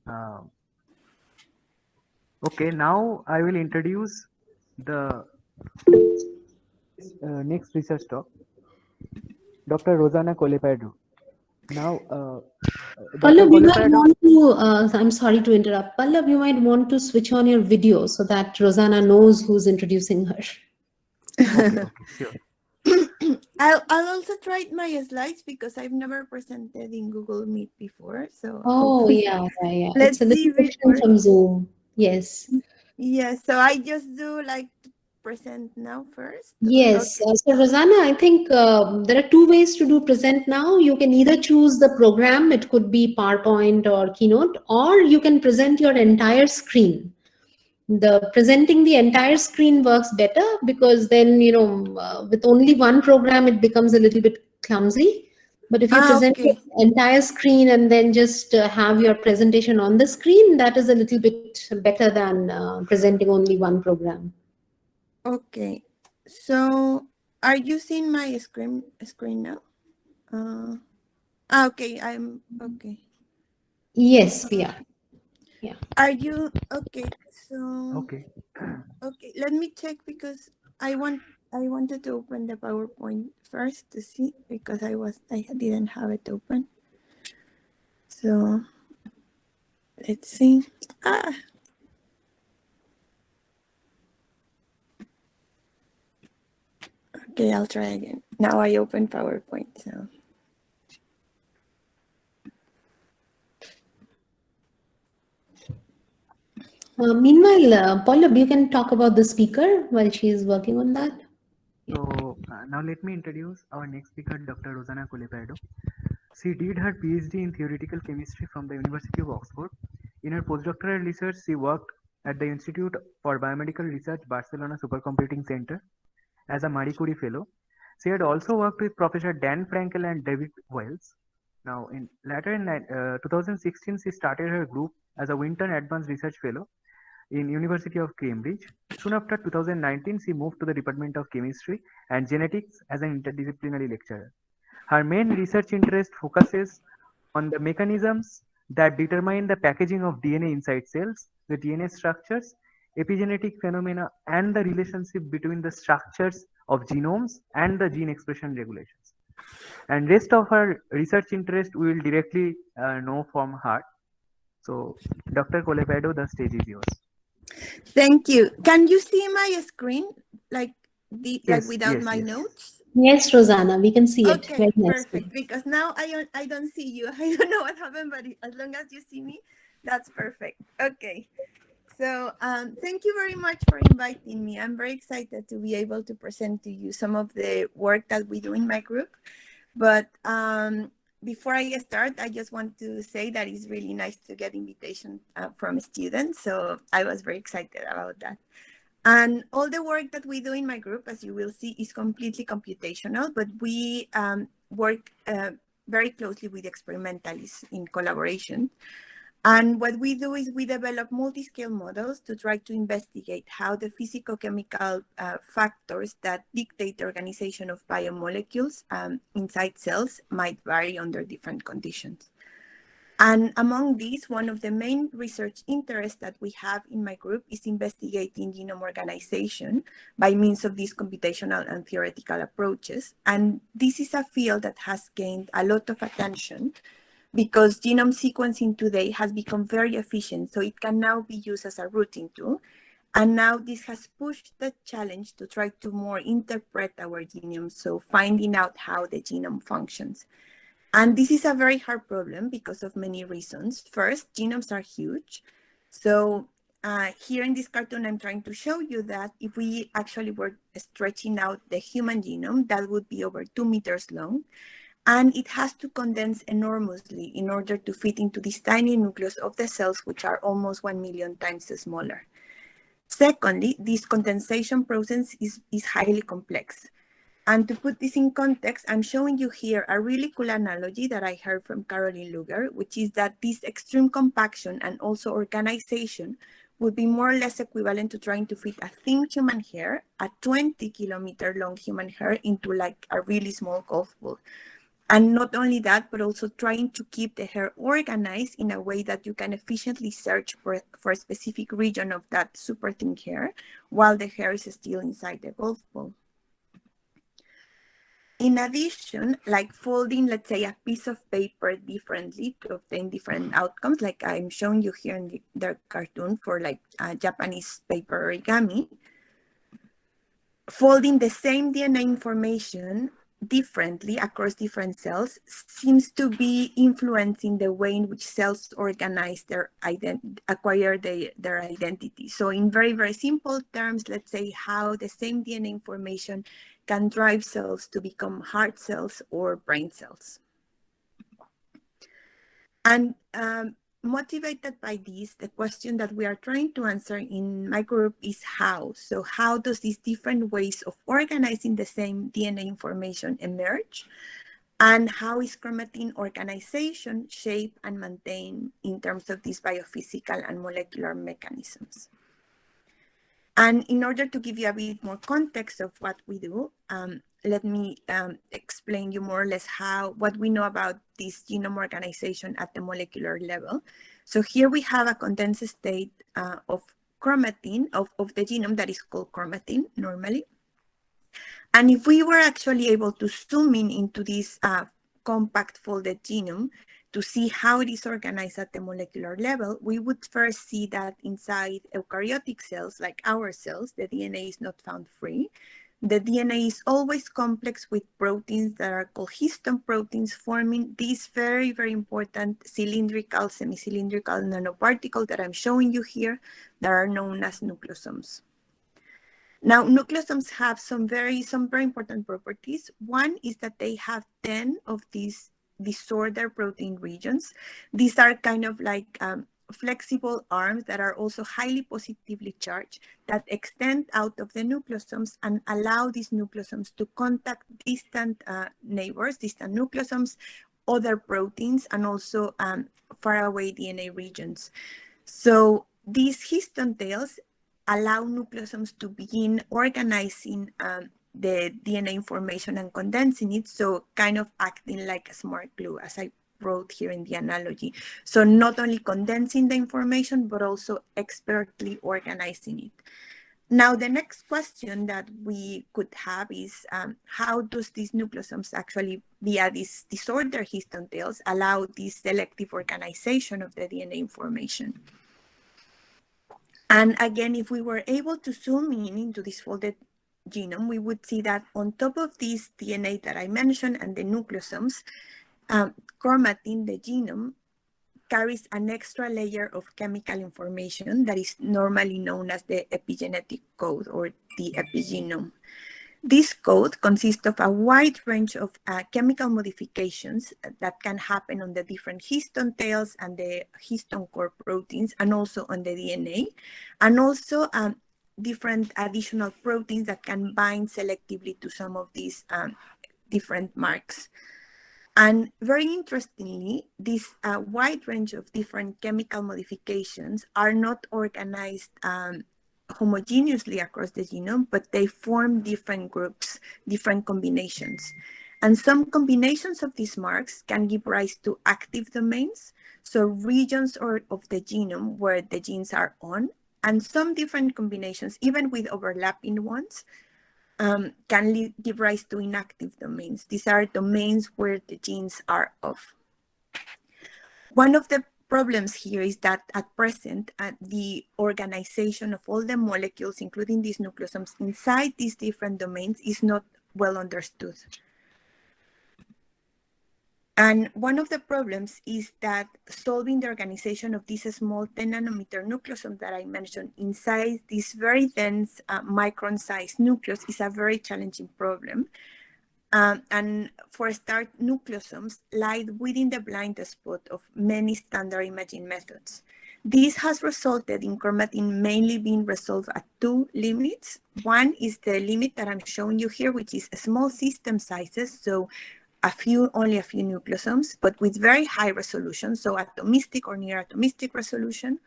Uh, okay, now I will introduce the next research talk, Dr. Rosanna Collepardo. Now, Dr. Pallab, you might Collepardo. want to, I'm sorry to interrupt. Pallab, you might want to switch on your video so that Rosanna knows who's introducing her. Okay, okay, sure. I'll also try my slides because I've never presented in Google Meet before. So Oh, hopefully, yeah, yeah, yeah. It's let's a see little if it different works. from Zoom. Yes. Yeah, so I just do like present now first, or Yes. okay. So, Rosanna, I think there are two ways to do present now. You can either choose the program, it could be PowerPoint or Keynote, or you can present your entire screen. The presenting the entire screen works better because then, with only one program, it becomes a little bit clumsy. But if you Ah, present the okay, entire screen and then just have your presentation on the screen, that is a little bit better than presenting only one program. okay. So are you seeing my screen now? Okay, I'm okay. Yes, we are. Yeah. Are you okay? So Okay. okay, let me check because I wanted to open the PowerPoint first to see because I didn't have it open. So let's see. Ah, okay, I'll try again. Now I open PowerPoint. So Meanwhile, Pallab, you can talk about the speaker while she is working on that. So now let me introduce our next speaker, Dr. Rosanna Collepardo. She did her PhD in theoretical chemistry from the University of Oxford. In her postdoctoral research, she worked at the Institute for Biomedical Research, Barcelona Supercomputing Center as a Marie Curie Fellow. She had also worked with Professor Dan Frankel and David Wells. Now, in 2016, she started her group as a Winton Advanced Research Fellow in University of Cambridge. Soon after 2019, she moved to the Department of Chemistry and Genetics as an interdisciplinary lecturer. Her main research interest focuses on the mechanisms that determine the packaging of DNA inside cells, the DNA structures, epigenetic phenomena, and the relationship between the structures of genomes and the gene expression regulations. And rest of her research interest we will directly know from her. So, Dr. Collepardo, the stage is yours. thank you. Can you see my screen like like Yes, without yes, my yes. notes? Yes, Rosanna, we can see it Okay, very nicely. perfect. Because now I don't see you. I don't know what happened, but as long as you see me, that's perfect. Okay. So thank you very much for inviting me. I'm very excited to be able to present to you some of the work that we do in my group. But before I start, I just want to say that it's really nice to get invitation from students. So I was very excited about that. And all the work that we do in my group, as you will see, is completely computational, but we work very closely with experimentalists in collaboration. And what we do is we develop multi-scale models to try to investigate how the physicochemical factors that dictate the organization of biomolecules inside cells might vary under different conditions. And among these, one of the main research interests that we have in my group is investigating genome organization by means of these computational and theoretical approaches. And this is a field that has gained a lot of attention because genome sequencing today has become very efficient, so it can now be used as a routing tool. And now this has pushed the challenge to try to more interpret our genome, so finding out how the genome functions. And this is a very hard problem because of many reasons. First, genomes are huge. So here in this cartoon, I'm trying to show you that if we actually were stretching out the human genome, that would be over 2 meters long. And it has to condense enormously in order to fit into this tiny nucleus of the cells, which are almost 1 million times smaller. Secondly, this condensation process is highly complex. And to put this in context, I'm showing you here a really cool analogy that I heard from Caroline Luger, which is that this extreme compaction and also organization would be more or less equivalent to trying to fit a thin human hair, a 20-kilometer long human hair, into like a really small golf ball. And not only that, but also trying to keep the hair organized in a way that you can efficiently search for a specific region of that super thin hair while the hair is still inside the golf ball. In addition, like folding, let's say, a piece of paper differently to obtain different outcomes, like I'm showing you here in the cartoon for like Japanese paper origami, folding the same DNA information differently across different cells seems to be influencing the way in which cells organize acquire their identity. So in very, very simple terms, let's say how the same DNA information can drive cells to become heart cells or brain cells. And motivated by this, the question that we are trying to answer in my group is how. So how does these different ways of organizing the same DNA information emerge? And how is chromatin organization shaped and maintained in terms of these biophysical and molecular mechanisms? And in order to give you a bit more context of what we do, let me explain you more or less what we know about this genome organization at the molecular level. So here we have a condensed state of chromatin, of the genome that is called chromatin normally. And if we were actually able to zoom in into this compact folded genome to see how it is organized at the molecular level, we would first see that inside eukaryotic cells, like our cells, the DNA is not found free. The DNA is always complex with proteins that are called histone proteins, forming these very, very important cylindrical, semi-cylindrical nanoparticles that I'm showing you here that are known as nucleosomes. Now, nucleosomes have some very important properties. One is that they have 10 of these disordered protein regions. These are kind of like flexible arms that are also highly positively charged that extend out of the nucleosomes and allow these nucleosomes to contact distant neighbors, distant nucleosomes, other proteins, and also faraway DNA regions. So these histone tails allow nucleosomes to begin organizing the DNA information and condensing it, so kind of acting like a smart glue, as I wrote here in the analogy. So not only condensing the information, but also expertly organizing it. Now, the next question that we could have is how does these nucleosomes actually, via these disordered histone tails, allow this selective organization of the DNA information? And again, if we were able to zoom in into this folded genome, we would see that on top of this DNA that I mentioned and the nucleosomes, chromatin, the genome, carries an extra layer of chemical information that is normally known as the epigenetic code or the epigenome. This code consists of a wide range of chemical modifications that can happen on the different histone tails and the histone core proteins, and also on the DNA, and also different additional proteins that can bind selectively to some of these different marks. And very interestingly, this wide range of different chemical modifications are not organized homogeneously across the genome, but they form different groups, different combinations. And some combinations of these marks can give rise to active domains, so regions of the genome where the genes are on, and some different combinations, even with overlapping ones, can give rise to inactive domains. These are domains where the genes are off. One of the problems here is that at present, the organization of all the molecules, including these nucleosomes, inside these different domains is not well understood. And one of the problems is that solving the organization of this small 10 nanometer nucleosome that I mentioned inside this very dense micron-sized nucleus is a very challenging problem. And for a start, nucleosomes lie within the blind spot of many standard imaging methods. This has resulted in chromatin mainly being resolved at two limits. One is the limit that I'm showing you here, which is small system sizes, so only a few nucleosomes, but with very high resolution, so atomistic or near atomistic resolution,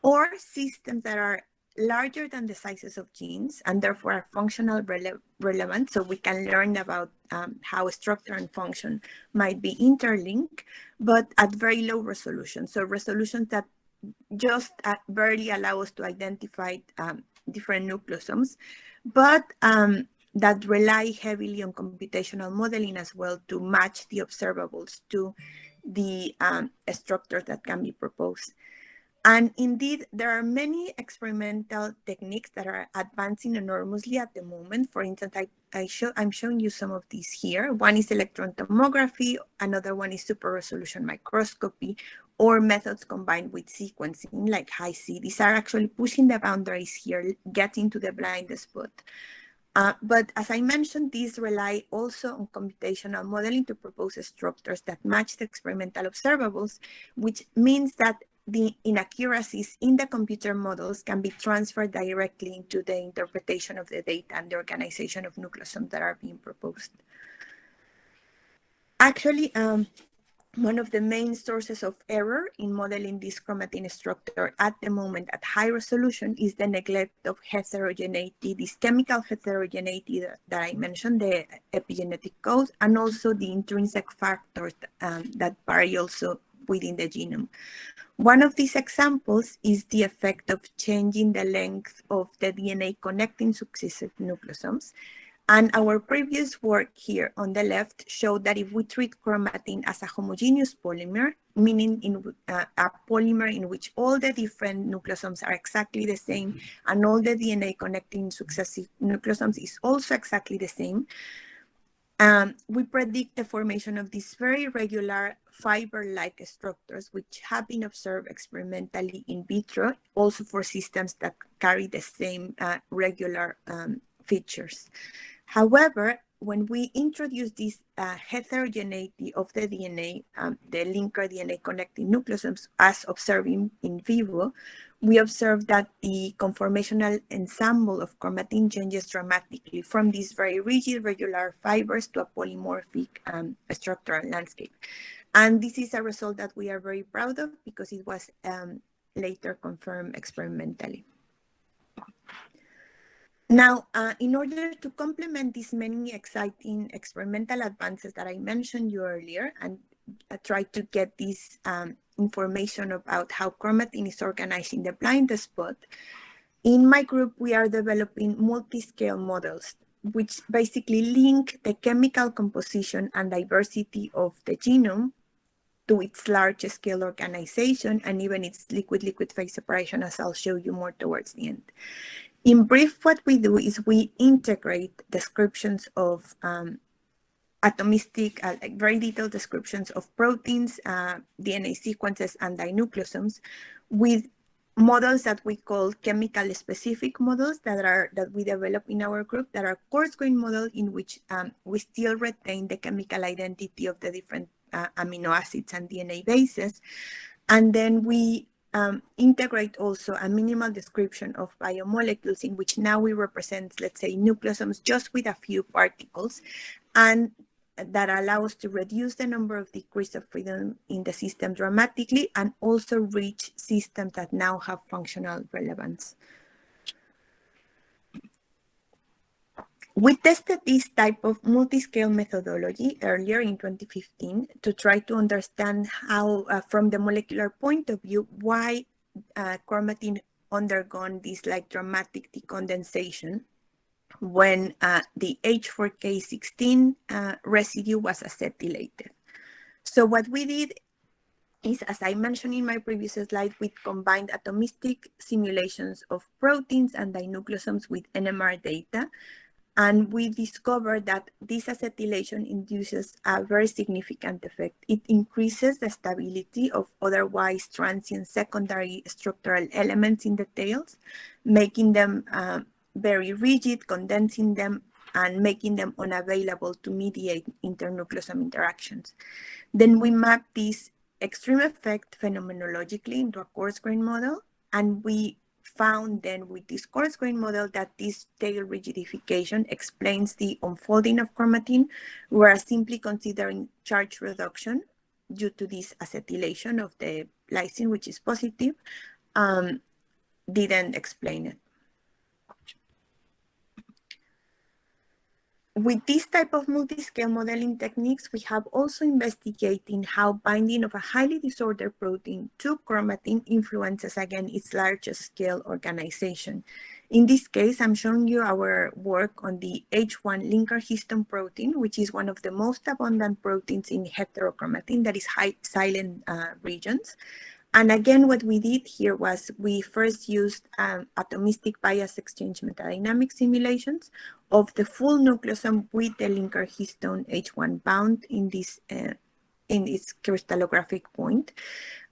or systems that are larger than the sizes of genes and therefore are functional relevant, so we can learn about how structure and function might be interlinked, but at very low resolution. So resolutions that just barely allow us to identify different nucleosomes, but that rely heavily on computational modeling as well to match the observables to the structure that can be proposed. And indeed, there are many experimental techniques that are advancing enormously at the moment. For instance, I'm showing you some of these here. One is electron tomography, another one is super resolution microscopy, or methods combined with sequencing like Hi-C. These are actually pushing the boundaries here, getting to the blind spot. But as I mentioned, these rely also on computational modeling to propose structures that match the experimental observables, which means that the inaccuracies in the computer models can be transferred directly into the interpretation of the data and the organization of nucleosomes that are being proposed. Actually, one of the main sources of error in modeling this chromatin structure at the moment at high resolution is the neglect of heterogeneity, this chemical heterogeneity that I mentioned, the epigenetic code, and also the intrinsic factors that vary also within the genome. One of these examples is the effect of changing the length of the DNA connecting successive nucleosomes. And our previous work here on the left showed that if we treat chromatin as a homogeneous polymer, meaning a polymer in which all the different nucleosomes are exactly the same and all the DNA connecting successive nucleosomes is also exactly the same, we predict the formation of these very regular fiber-like structures which have been observed experimentally in vitro, also for systems that carry the same regular features. However, when we introduce this heterogeneity of the DNA, the linker DNA connecting nucleosomes as observed in vivo, we observe that the conformational ensemble of chromatin changes dramatically from these very rigid regular fibers to a polymorphic structural landscape. And this is a result that we are very proud of because it was later confirmed experimentally. Now, in order to complement these many exciting experimental advances that I mentioned you earlier and try to get this information about how chromatin is organized in the blind spot, in my group, we are developing multi-scale models, which basically link the chemical composition and diversity of the genome to its large-scale organization and even its liquid-liquid phase separation, as I'll show you more towards the end. In brief, what we do is we integrate descriptions of atomistic, very detailed descriptions of proteins, DNA sequences, and dinucleosomes with models that we call chemical specific models that we develop in our group that are coarse-grained models in which we still retain the chemical identity of the different amino acids and DNA bases. And then we integrate also a minimal description of biomolecules in which now we represent, let's say, nucleosomes just with a few particles, and that allows us to reduce the number of degrees of freedom in the system dramatically and also reach systems that now have functional relevance. We tested this type of multi-scale methodology earlier in 2015 to try to understand how, from the molecular point of view, why chromatin undergone this like dramatic decondensation when the H4K16 residue was acetylated. So what we did is, as I mentioned in my previous slide, we combined atomistic simulations of proteins and dinucleosomes with NMR data. And we discovered that this acetylation induces a very significant effect. It increases the stability of otherwise transient secondary structural elements in the tails, making them very rigid, condensing them, and making them unavailable to mediate internucleosome interactions. Then we map this extreme effect phenomenologically into a coarse-grained model, and we found then with this coarse-grained model that this tail rigidification explains the unfolding of chromatin, whereas simply considering charge reduction due to this acetylation of the lysine, which is positive, didn't explain it. With this type of multi-scale modeling techniques, we have also investigating how binding of a highly disordered protein to chromatin influences, again, its larger scale organization. In this case, I'm showing you our work on the H1 linker histone protein, which is one of the most abundant proteins in heterochromatin, that is high silent regions. And again, what we did here was we first used atomistic bias exchange metadynamic simulations of the full nucleosome with the linker histone H1 bound in this in its crystallographic point.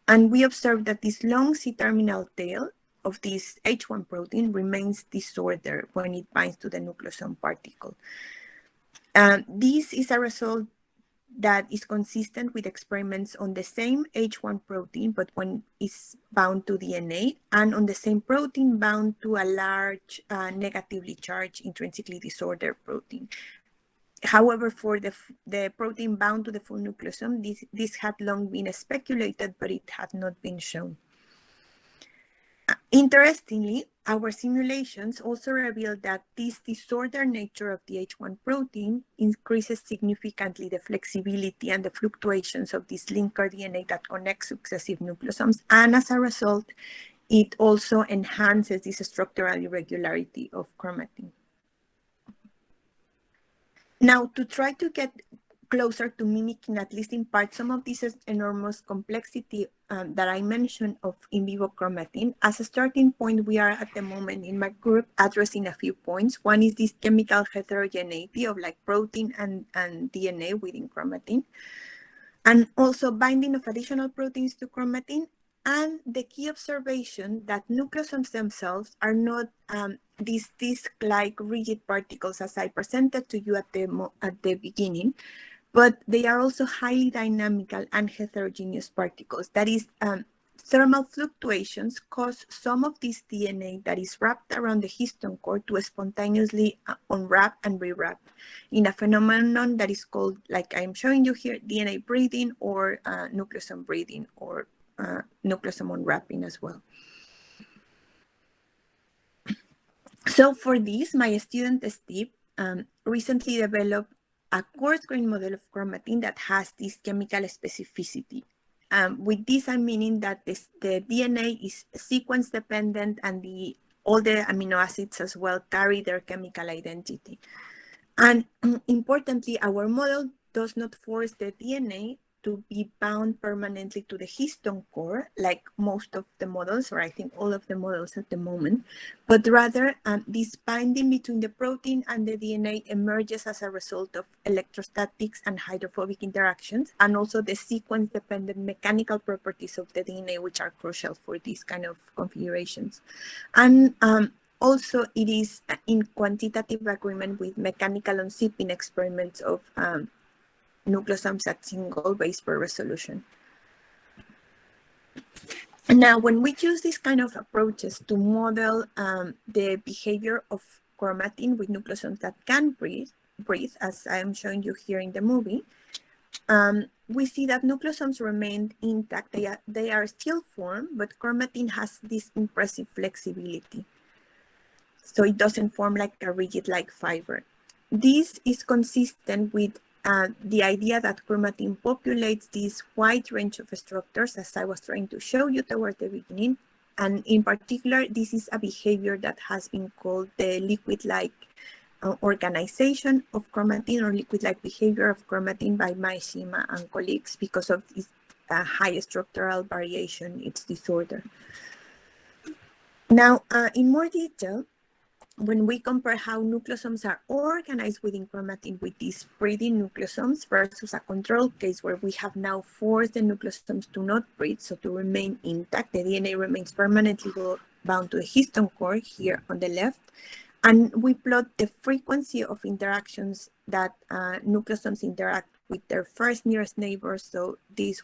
And we observed that this long C-terminal tail of this H1 protein remains disordered when it binds to the nucleosome particle. This is a result that is consistent with experiments on the same H1 protein, but when it's bound to DNA, and on the same protein bound to a large negatively charged intrinsically disordered protein. However, for the protein bound to the full nucleosome, this had long been speculated, but it had not been shown. Interestingly, our simulations also revealed that this disordered nature of the H1 protein increases significantly the flexibility and the fluctuations of this linker DNA that connects successive nucleosomes. And as a result, it also enhances this structural irregularity of chromatin. Now, to try to get closer to mimicking, at least in part, some of this enormous complexity that I mentioned of in vivo chromatin, as a starting point, we are at the moment in my group addressing a few points. One is this chemical heterogeneity of like protein and DNA within chromatin, and also binding of additional proteins to chromatin, and the key observation that nucleosomes themselves are not these disc-like rigid particles as I presented to you at the beginning, but they are also highly dynamical and heterogeneous particles. That is, thermal fluctuations cause some of this DNA that is wrapped around the histone core to spontaneously unwrap and rewrap in a phenomenon that is called, like I'm showing you here, DNA breathing or nucleosome breathing or nucleosome unwrapping as well. So for this, my student Steve recently developed a coarse-grained model of chromatin that has this chemical specificity. With this, I'm meaning that the DNA is sequence dependent and all the amino acids as well carry their chemical identity. And importantly, our model does not force the DNA to be bound permanently to the histone core, like most of the models, or I think all of the models at the moment, but rather this binding between the protein and the DNA emerges as a result of electrostatics and hydrophobic interactions, and also the sequence-dependent mechanical properties of the DNA, which are crucial for these kind of configurations. And also, it is in quantitative agreement with mechanical unzipping experiments of nucleosomes at single base per resolution. Now, when we use these kind of approaches to model the behavior of chromatin with nucleosomes that can breathe, as I am showing you here in the movie, we see that nucleosomes remain intact. They are still formed, but chromatin has this impressive flexibility. So it doesn't form like a rigid-like fiber. This is consistent with the idea that chromatin populates this wide range of structures, as I was trying to show you towards the beginning. And in particular, this is a behavior that has been called the liquid-like organization of chromatin, or liquid-like behavior of chromatin by Maeshima and colleagues, because of this high structural variation, its disorder. Now, in more detail, when we compare how nucleosomes are organized within chromatin with these breathing nucleosomes versus a control case where we have now forced the nucleosomes to not breathe, so to remain intact, the DNA remains permanently bound to the histone core here on the left, and we plot the frequency of interactions that nucleosomes interact with their first nearest neighbors. So this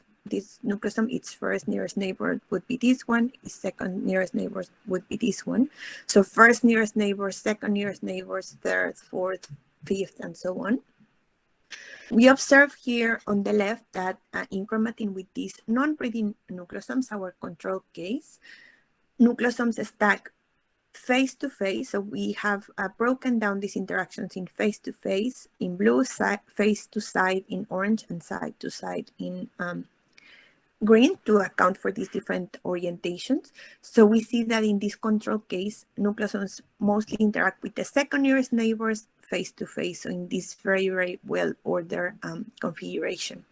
nucleosome, its first nearest neighbor would be this one, its second nearest neighbor would be this one. So first nearest neighbors, second nearest neighbors, third, fourth, fifth, and so on. We observe here on the left that in chromatin with these non-breathing nucleosomes, our control case, nucleosomes stack face-to-face. So we have broken down these interactions in face-to-face in blue, face-to-side in orange, and side-to-side in green to account for these different orientations. So we see that in this control case, nucleosomes mostly interact with the second nearest neighbors face-to-face, so in this very, very well-ordered configuration.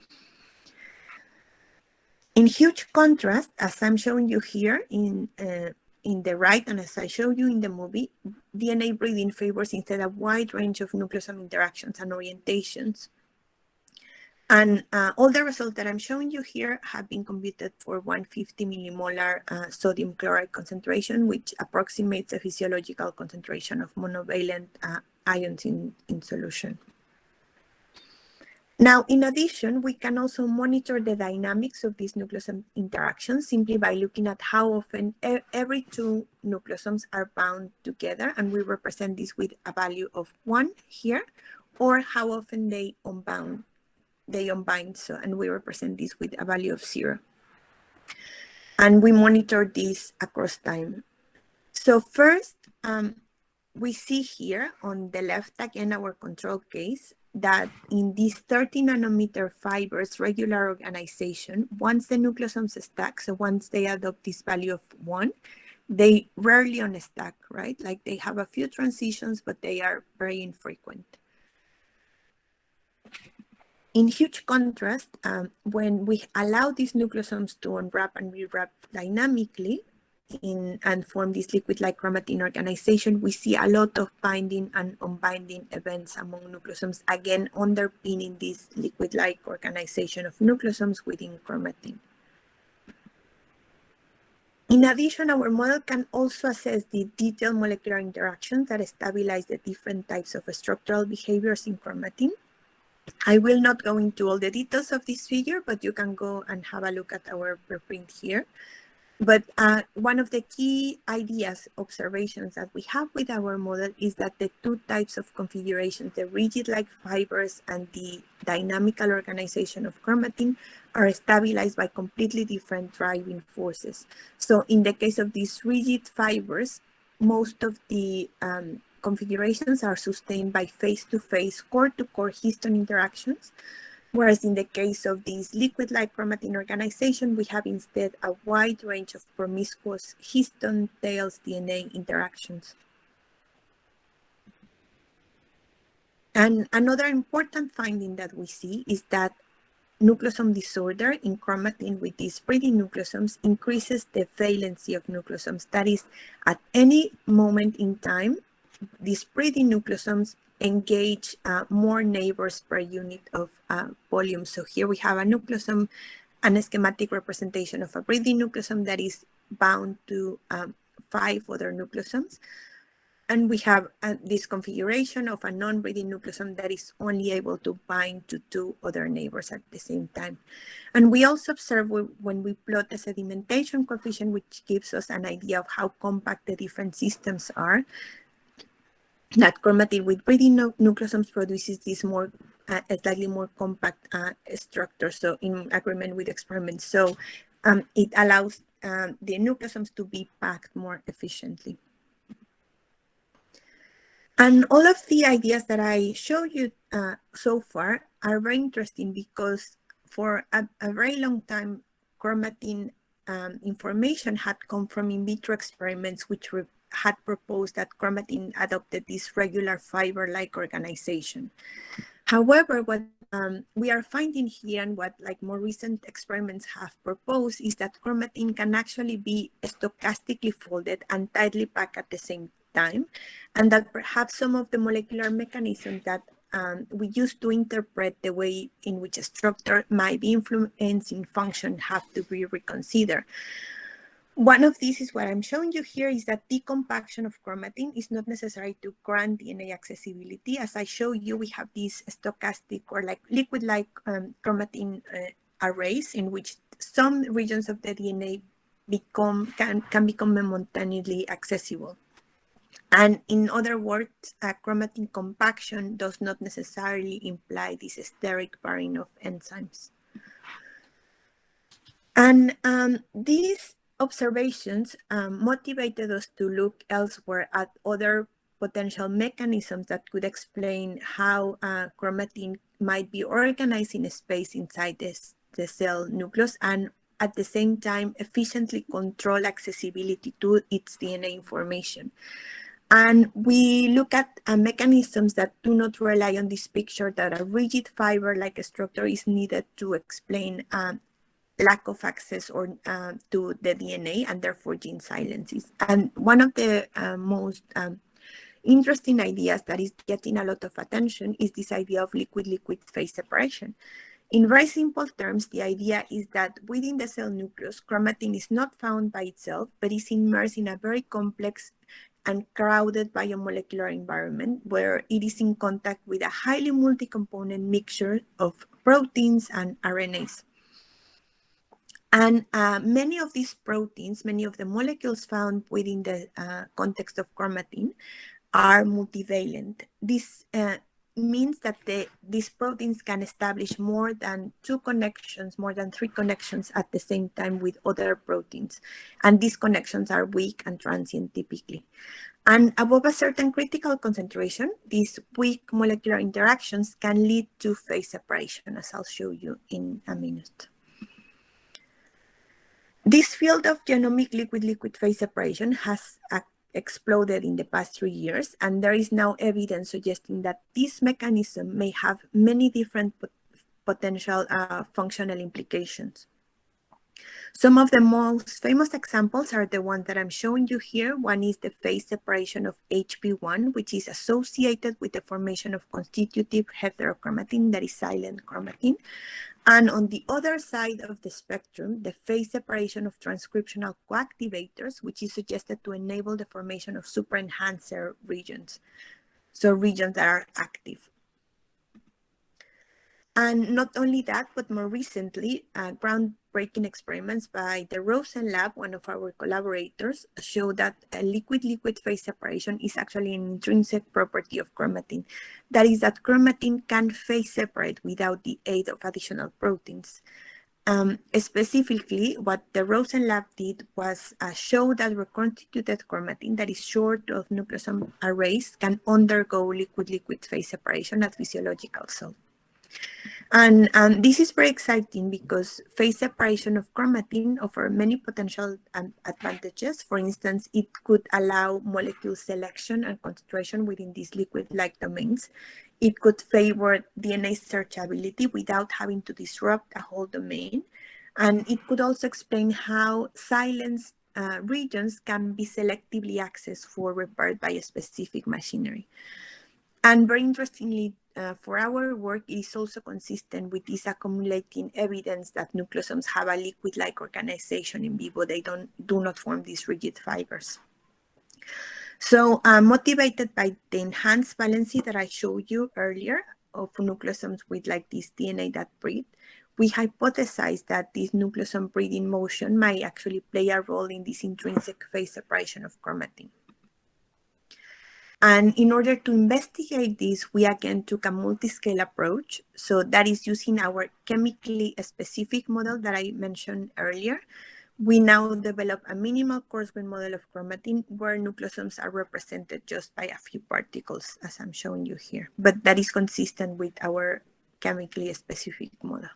In huge contrast, as I'm showing you here in the right, and as I show you in the movie, DNA breeding favors instead a wide range of nucleosome interactions and orientations. And all the results that I'm showing you here have been computed for 150 millimolar sodium chloride concentration, which approximates the physiological concentration of monovalent ions in solution. Now, in addition, we can also monitor the dynamics of these nucleosome interactions simply by looking at how often every two nucleosomes are bound together, and we represent this with a value of 1 here, or how often they unbind, so, and we represent this with a value of 0. And we monitor this across time. So first, we see here on the left, again, our control case, that in these 30 nanometer fibers regular organization, once the nucleosomes stack, so once they adopt this value of 1, they rarely unstack, right? Like they have a few transitions, but they are very infrequent. In huge contrast, when we allow these nucleosomes to unwrap and rewrap dynamically and form this liquid-like chromatin organization, we see a lot of binding and unbinding events among nucleosomes, again underpinning this liquid-like organization of nucleosomes within chromatin. In addition, our model can also assess the detailed molecular interactions that stabilize the different types of structural behaviors in chromatin. I will not go into all the details of this figure, but you can go and have a look at our preprint here. But one of the key ideas, observations that we have with our model is that the two types of configurations, the rigid-like fibers and the dynamical organization of chromatin, are stabilized by completely different driving forces. So in the case of these rigid fibers, most of the configurations are sustained by face-to-face, core-to-core histone interactions, whereas in the case of this liquid-like chromatin organization, we have instead a wide range of promiscuous histone tails DNA interactions. And another important finding that we see is that nucleosome disorder in chromatin with these Priti nucleosomes increases the valency of nucleosomes. That is, at any moment in time, these Priti nucleosomes engage more neighbors per unit of volume. So here we have a nucleosome, a schematic representation of a Priti nucleosome that is bound to 5 other nucleosomes. And we have this configuration of a non-Priti nucleosome that is only able to bind to 2 other neighbors at the same time. And we also observe when we plot the sedimentation coefficient, which gives us an idea of how compact the different systems are, that chromatin with Priti nucleosomes produces this more, slightly more compact structure, so in agreement with experiments. So it allows the nucleosomes to be packed more efficiently. And all of the ideas that I show you so far are very interesting because for a very long time, chromatin information had come from in vitro experiments which had proposed that chromatin adopted this regular fiber-like organization. However, what we are finding here and what more recent experiments have proposed is that chromatin can actually be stochastically folded and tightly packed at the same time, and that perhaps some of the molecular mechanisms that we use to interpret the way in which a structure might be influencing function have to be reconsidered. One of these is what I'm showing you here, is that decompaction of chromatin is not necessary to grant DNA accessibility. As I show you, we have these stochastic or liquid-like chromatin arrays in which some regions of the DNA can become momentarily accessible. And in other words, chromatin compaction does not necessarily imply this steric pairing of enzymes. And this observations motivated us to look elsewhere at other potential mechanisms that could explain how chromatin might be organized in a space inside the cell nucleus, and at the same time efficiently control accessibility to its DNA information. And we look at mechanisms that do not rely on this picture, that a rigid fiber-like structure is needed to explain lack of access or to the DNA, and therefore gene silences. And one of the most interesting ideas that is getting a lot of attention is this idea of liquid-liquid phase separation. In very simple terms, the idea is that within the cell nucleus, chromatin is not found by itself, but is immersed in a very complex and crowded biomolecular environment where it is in contact with a highly multi-component mixture of proteins and RNAs. And many of these proteins, many of the molecules found within the context of chromatin are multivalent. This means that these proteins can establish more than 2 connections, more than 3 connections at the same time with other proteins. And these connections are weak and transient typically. And above a certain critical concentration, these weak molecular interactions can lead to phase separation, as I'll show you in a minute. This field of genomic liquid-liquid phase separation has exploded in the past 3 years, and there is now evidence suggesting that this mechanism may have many different potential functional implications. Some of the most famous examples are the ones that I'm showing you here. One is the phase separation of HP1, which is associated with the formation of constitutive heterochromatin, that is silent chromatin. And on the other side of the spectrum, the phase separation of transcriptional coactivators, which is suggested to enable the formation of superenhancer regions, so regions that are active. And not only that, but more recently, groundbreaking experiments by the Rosana lab, one of our collaborators, show that a liquid-liquid phase separation is actually an intrinsic property of chromatin. That is, that chromatin can phase separate without the aid of additional proteins. Specifically, what the Rosana lab did was show that reconstituted chromatin, that is short of nucleosome arrays, can undergo liquid-liquid phase separation at physiological cells. And this is very exciting because phase separation of chromatin offers many potential advantages. For instance, it could allow molecule selection and concentration within these liquid-like domains. It could favor DNA searchability without having to disrupt a whole domain. And it could also explain how silenced regions can be selectively accessed for repair by a specific machinery. And very interestingly, for our work, it is also consistent with this accumulating evidence that nucleosomes have a liquid-like organization in vivo. They do not form these rigid fibers. So motivated by the enhanced valency that I showed you earlier of nucleosomes with like this DNA that breed, we hypothesized that this nucleosome breeding motion might actually play a role in this intrinsic phase separation of chromatin. And in order to investigate this, we again took a multi-scale approach. So that is using our chemically specific model that I mentioned earlier. We now develop a minimal coarse-grained model of chromatin where nucleosomes are represented just by a few particles, as I'm showing you here. But that is consistent with our chemically specific model.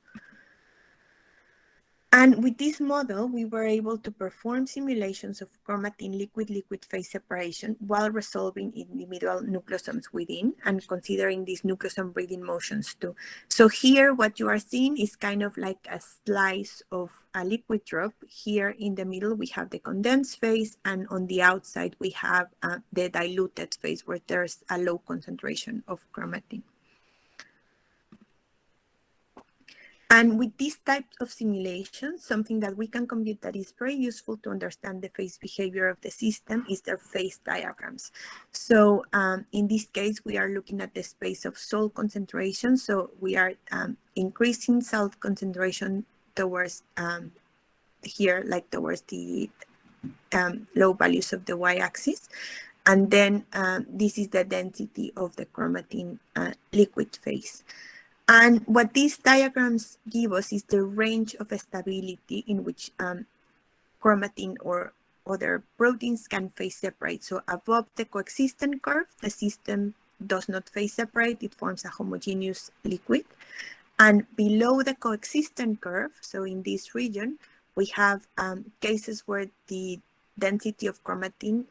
And with this model, we were able to perform simulations of chromatin liquid-liquid phase separation while resolving individual nucleosomes within and considering these nucleosome breeding motions too. So here, what you are seeing is kind of like a slice of a liquid drop. Here in the middle, we have the condensed phase, and on the outside, we have the diluted phase where there's a low concentration of chromatin. And with this type of simulation, something that we can compute that is very useful to understand the phase behavior of the system is their phase diagrams. So in this case, we are looking at the space of salt concentration. So we are increasing salt concentration towards here, like towards the low values of the y-axis. And then this is the density of the chromatin liquid phase. And what these diagrams give us is the range of stability in which chromatin or other proteins can phase separate. So above the coexistent curve, the system does not phase separate, it forms a homogeneous liquid. And below the coexistent curve, so in this region, we have cases where the density of chromatin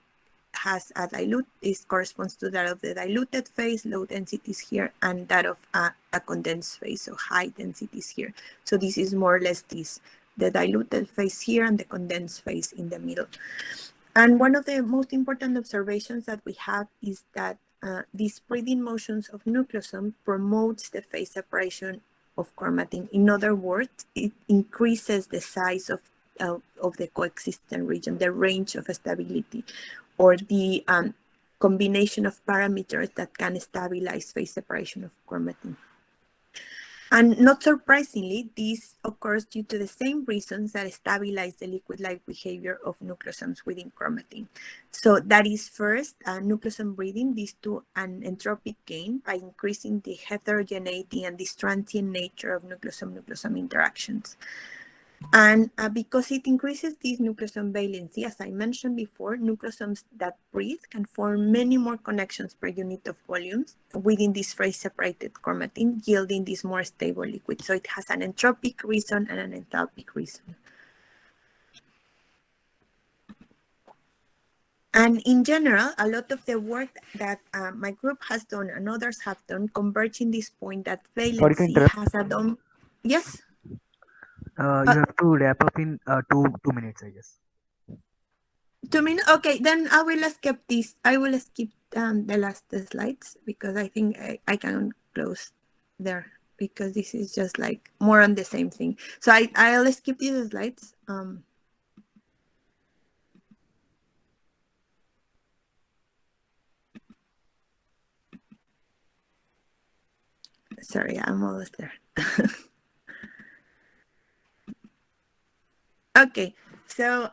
has a dilute, this corresponds to that of the diluted phase, low densities here, and that of a condensed phase, so high densities here. So this is more or less this, the diluted phase here and the condensed phase in the middle. And one of the most important observations that we have is that these breathing motions of nucleosome promotes the phase separation of chromatin. In other words, it increases the size of the coexistent region, the range of stability, or the combination of parameters that can stabilize phase separation of chromatin. And not surprisingly, this occurs due to the same reasons that stabilize the liquid-like behavior of nucleosomes within chromatin. So that is first, nucleosome breathing leads to an entropic gain by increasing the heterogeneity and this transient nature of nucleosome-nucleosome interactions. And because it increases this nucleosome valency, as I mentioned before, nucleosomes that breathe can form many more connections per unit of volumes within this phase-separated chromatin, yielding this more stable liquid. So it has an entropic reason and an enthalpic reason. And in general, a lot of the work that my group has done and others have done converge in this point that valency has a dome. Yes? You have to wrap up in 2 minutes, I guess. 2 minutes? Okay, then I will skip this. I will skip the last slides because I think I can close there because this is just like more on the same thing. So I'll skip these slides. Sorry, I'm almost there. Okay, so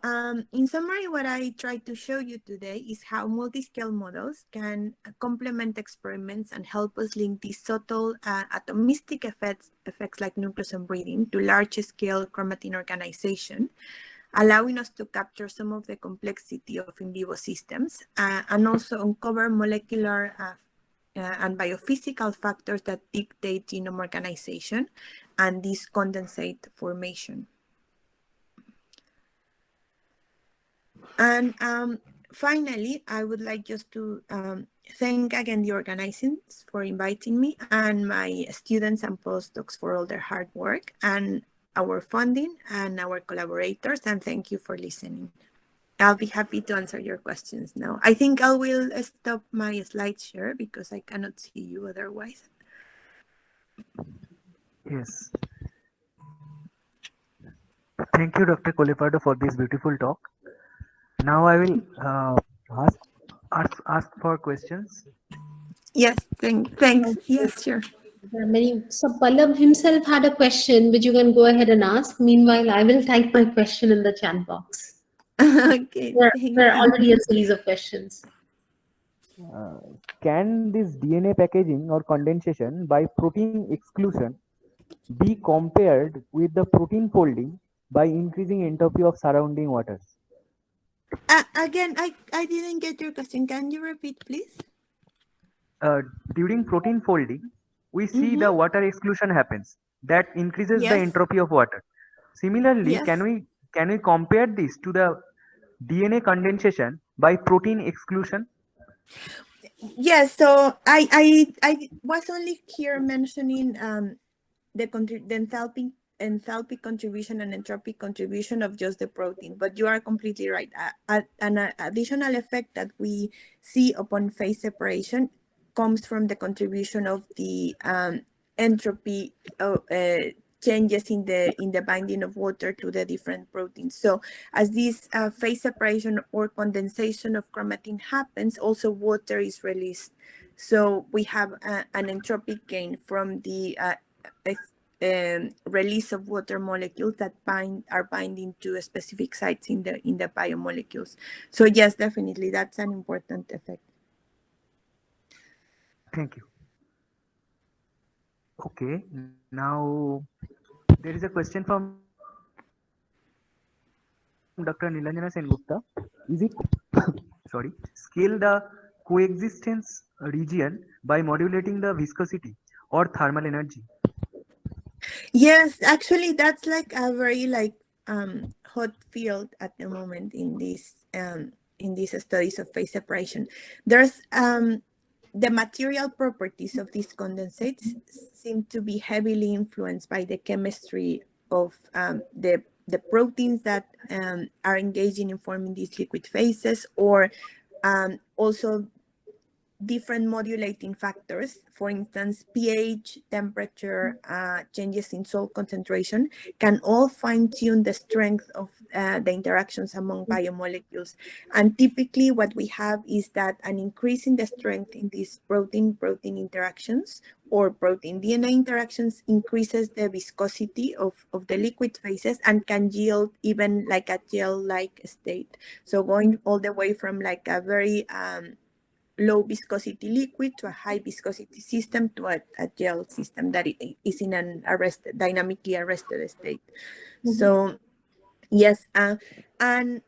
in summary, what I tried to show you today is how multi-scale models can complement experiments and help us link these subtle atomistic effects like nucleosome breathing to large-scale chromatin organization, allowing us to capture some of the complexity of in vivo systems and also uncover molecular and biophysical factors that dictate genome organization and this condensate formation. And finally, I would like just to thank again the organizers for inviting me and my students and postdocs for all their hard work and our funding and our collaborators, and thank you for listening. I'll be happy to answer your questions now. I think I will stop my slide share because I cannot see you otherwise. Yes. Thank you, Dr. Collepardo, for this beautiful talk. Now I will ask for questions. Yes, thanks. Yes, sure. There are many. So Pallab himself had a question, which you can go ahead and ask. Meanwhile, I will type my question in the chat box. Okay, there are already a series of questions. Can this DNA packaging or condensation by protein exclusion be compared with the protein folding by increasing entropy of surrounding waters? Again, I didn't get your question. Can you repeat, please? During protein folding, we see the water exclusion happens. That increases the entropy of water. Similarly, can we compare this to the DNA condensation by protein exclusion? Yes. So I was only here mentioning the enthalpy contribution and entropic contribution of just the protein, but you are completely right. An additional effect that we see upon phase separation comes from the contribution of the entropy changes in the binding of water to the different proteins. So as this phase separation or condensation of chromatin happens, also water is released. So we have an entropic gain from the release of water molecules that are binding to specific sites in the biomolecules. So yes, definitely, that's an important effect. Thank you. Okay, now there is a question from Dr. Nilanjana Sengupta. Is it sorry, scale the coexistence region by modulating the viscosity or thermal energy? Yes, actually, that's like a very like hot field at the moment in these studies of phase separation. There's the material properties of these condensates seem to be heavily influenced by the chemistry of the proteins that are engaging in forming these liquid phases, or also different modulating factors. For instance, pH, temperature, changes in salt concentration can all fine-tune the strength of the interactions among biomolecules. And typically what we have is that an increase in the strength in these protein-protein interactions or protein-DNA interactions increases the viscosity of the liquid phases and can yield even like a gel-like state. So going all the way from like a very low viscosity liquid to a high viscosity system to a gel system that is in an dynamically arrested state. So yes, and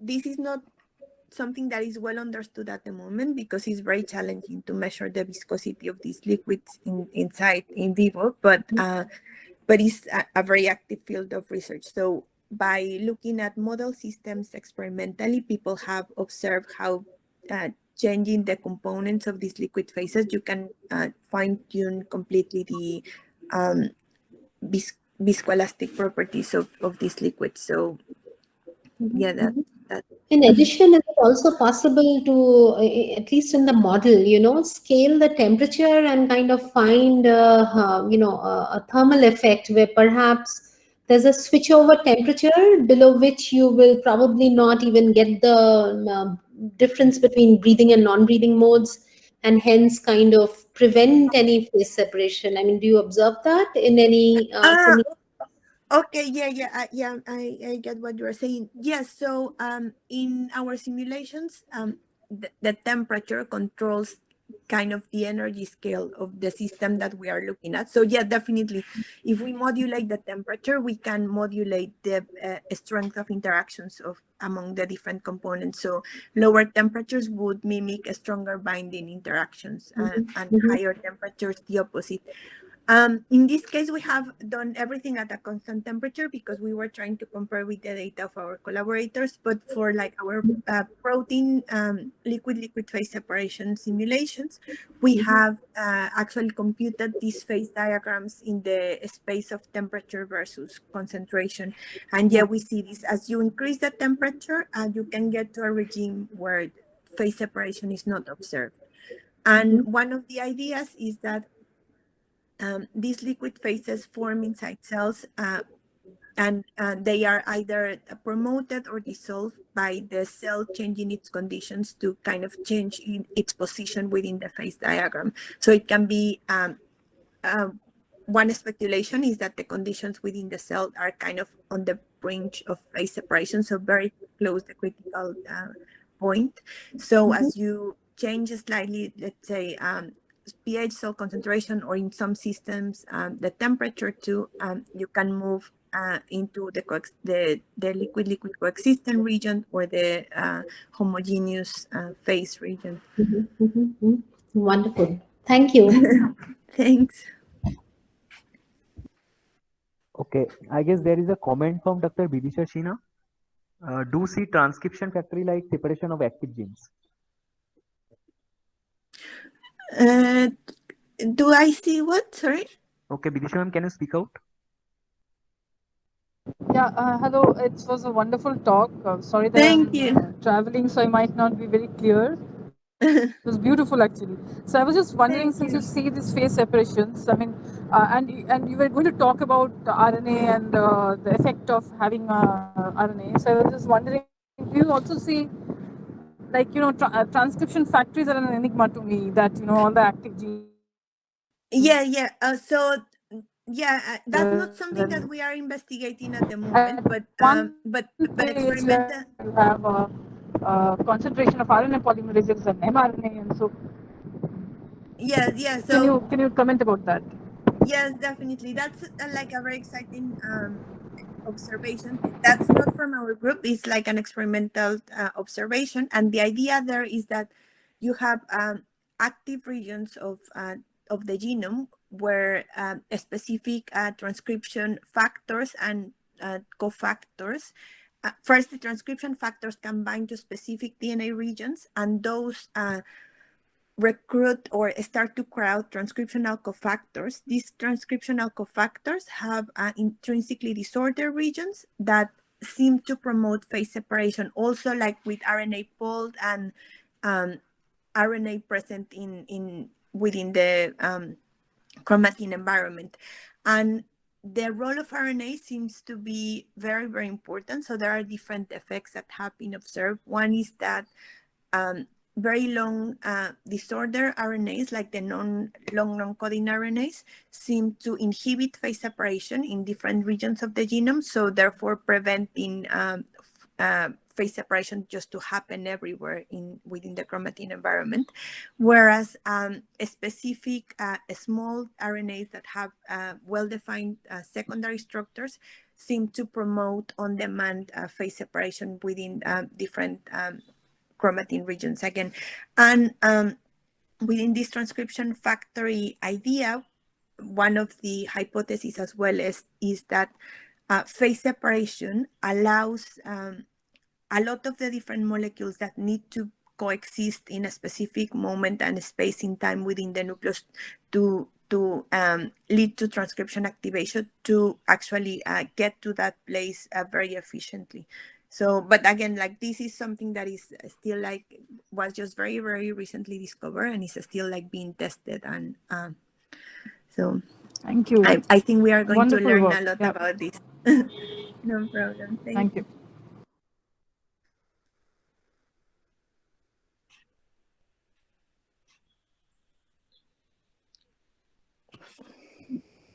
this is not something that is well understood at the moment because it's very challenging to measure the viscosity of these liquids inside in vivo, but it's a very active field of research. So by looking at model systems experimentally, people have observed how changing the components of these liquid phases, you can fine-tune completely the viscoelastic properties of these liquids. So yeah, that. In addition, is it also possible to, at least in the model, scale the temperature and kind of find, a thermal effect where perhaps there's a switchover temperature below which you will probably not even get the difference between breathing and non-breathing modes, and hence kind of prevent any phase separation? I mean, do you observe that in any Okay, I get what you are saying. Yes, so in our simulations, the temperature controls kind of the energy scale of the system that we are looking at. So yeah, definitely, if we modulate the temperature, we can modulate the strength of interactions among the different components. So lower temperatures would mimic a stronger binding interactions, and higher temperatures the opposite. In this case, we have done everything at a constant temperature because we were trying to compare with the data of our collaborators. But for like our protein liquid phase separation simulations, we have actually computed these phase diagrams in the space of temperature versus concentration. And yeah, we see this as you increase the temperature, you can get to a regime where phase separation is not observed. And one of the ideas is that these liquid phases form inside cells, and they are either promoted or dissolved by the cell changing its conditions to kind of change its position within the phase diagram. So it can be, one speculation is that the conditions within the cell are kind of on the brink of phase separation, so very close to the critical point. So as you change slightly, let's say, pH, cell concentration, or in some systems, the temperature too, you can move into the liquid coexistent region or the homogeneous phase region. Wonderful. Thank you. Thanks. Okay, I guess there is a comment from Dr. Vidisha Shina. Do see transcription factory like separation of active genes. Do I see what? Sorry? Okay, Vidisha ma'am, can you speak out? Yeah, hello. It was a wonderful talk. Sorry that Thank you. I'm traveling, so I might not be very clear. It was beautiful, actually. So I was just wondering, since you see these phase separations, I mean, and you were going to talk about the RNA and the effect of having RNA. So I was just wondering, do you also see, like, transcription factories are an enigma to me, that, all the active genes. Yeah. So yeah, that's not something that we are investigating at the moment, but experimental. You have a concentration of RNA polymerases and mRNA, and so. Yeah. So can you comment about that? yes, definitely. That's like a very exciting observation. That's not from our group. It's like an experimental observation. And the idea there is that you have active regions of the genome where specific transcription factors and cofactors. First, the transcription factors can bind to specific DNA regions, and those recruit or start to crowd transcriptional cofactors. These transcriptional cofactors have intrinsically disordered regions that seem to promote phase separation, also like with RNA fold and RNA present within the chromatin environment. And the role of RNA seems to be very, very important. So there are different effects that have been observed. One is that very long disorder RNAs, like the long non-coding RNAs, seem to inhibit phase separation in different regions of the genome, so therefore preventing phase separation just to happen everywhere within the chromatin environment. Whereas specific small RNAs that have well-defined secondary structures seem to promote on-demand phase separation within different chromatin regions again. And within this transcription factory idea, one of the hypotheses as well is that phase separation allows a lot of the different molecules that need to coexist in a specific moment and space in time within the nucleus to lead to transcription activation to actually get to that place very efficiently. So, but again, like this is something that is still like was just very, very recently discovered and is still like being tested. And so Thank you. I think we are going Wonderful to learn work. a lot Yeah. about this. No problem. Thank you.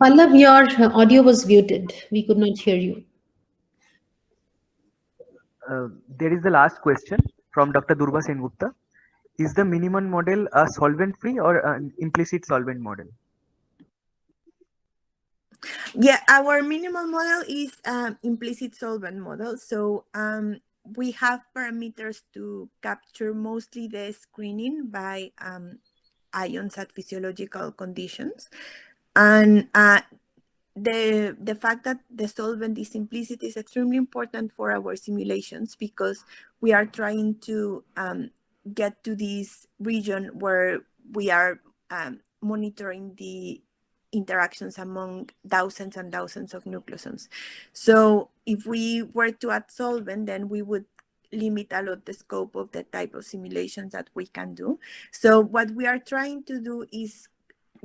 Pallab, your audio was muted. We could not hear you. There is the last question from Dr. Durva Sengupta. Is the minimum model a solvent-free or an implicit solvent model? Yeah, our minimal model is implicit solvent model. So we have parameters to capture mostly the screening by ions at physiological conditions. And the fact that the solvent is implicit is extremely important for our simulations because we are trying to get to this region where we are monitoring the interactions among thousands and thousands of nucleosomes. So if we were to add solvent, then we would limit a lot the scope of the type of simulations that we can do. So what we are trying to do is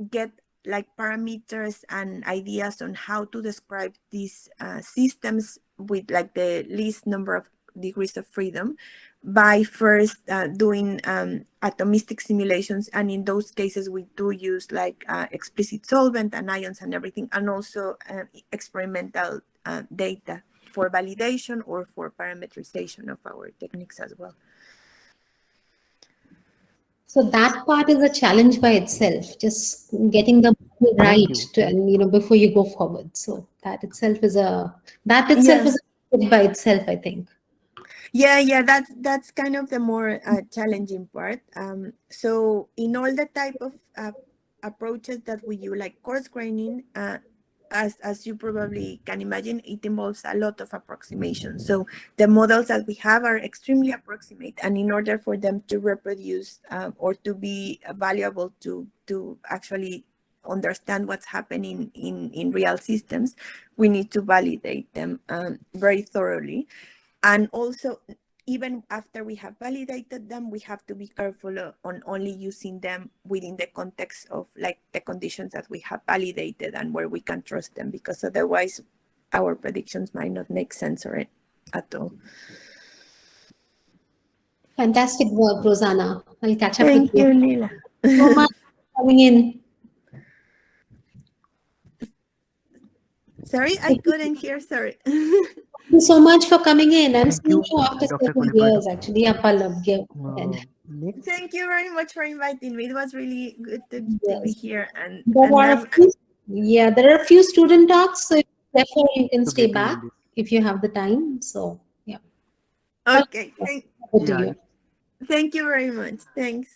get like parameters and ideas on how to describe these systems with like the least number of degrees of freedom by first doing atomistic simulations. And in those cases, we do use like explicit solvent and ions and everything, and also experimental data for validation or for parameterization of our techniques as well. So that part is a challenge by itself, just getting the right to, and before you go forward. So that itself is a by itself, I think. Yeah, that's kind of the more challenging part. So in all the type of approaches that we use, like coarse graining, as you probably can imagine, it involves a lot of approximation. So the models that we have are extremely approximate, and in order for them to reproduce or to be valuable to actually understand what's happening in real systems, we need to validate them very thoroughly. And also, even after we have validated them, we have to be careful on only using them within the context of like the conditions that we have validated and where we can trust them, because otherwise our predictions might not make sense at all. Fantastic work, Rosanna. I'll catch up Thank with you. Thank you, Nila. So much for coming in. Sorry, I couldn't hear. Sorry. Thank you so much for coming in. I'm seeing you after Dr. several Collepardo. years, actually. Pallab, Thank you very much for inviting me. It was really good to be here. And there are a few student talks, so therefore you can stay back. if you have the time. So yeah. Okay. Over to Yeah, you. Thank you very much. Thanks.